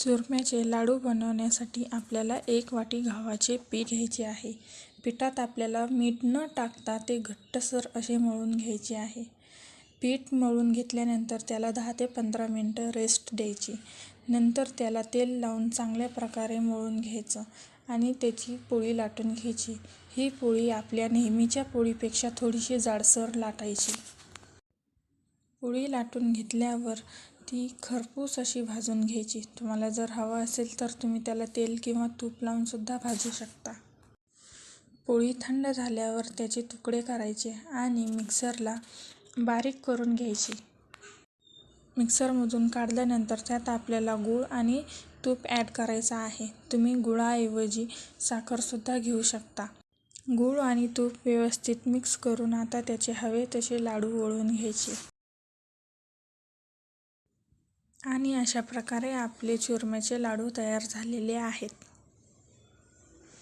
चुरम्याचे लाडू बनवण्यासाठी आपल्याला 1 वाटी गव्हाचे पीठ घ्यायचे आहे. पिठात आपल्याला मीठ न टाकता ते घट्टसर असे मळून घ्यायचे आहे. पीठ मळून घेतल्यानंतर त्याला 10 ते 15 मिनटं रेस्ट द्यायची. नंतर त्याला तेल लावून चांगल्या प्रकारे मळून घ्यायचं आणि त्याची पोळी लाटून घ्यायची. ही पोळी आपल्या नेहमीच्या पोळीपेक्षा थोडीशी जाडसर लाटायची. पोळी लाटून घेतल्यावर ती खरपूस अशी भाजून घ्यायची. तुम्हाला जर हवं असेल तर तुम्ही त्याला तेल किंवा तूप लावून सुद्धा भाजू शकता. पोळी थंड झाल्यावर त्याचे तुकडे करायचे आणि मिक्सरला बारीक करून घ्यायची. मिक्सरमधून काढल्यानंतर त्यात आपल्याला गूळ आणि तूप ॲड करायचं आहे. तुम्ही गुळाऐवजी साखरसुद्धा घेऊ शकता. गूळ आणि तूप व्यवस्थित मिक्स करून आता त्याचे हवे तसे लाडू वळून घ्यायचे. आणि अशा प्रकारे आपले चुरम्याचे लाडू तयार झालेले आहेत.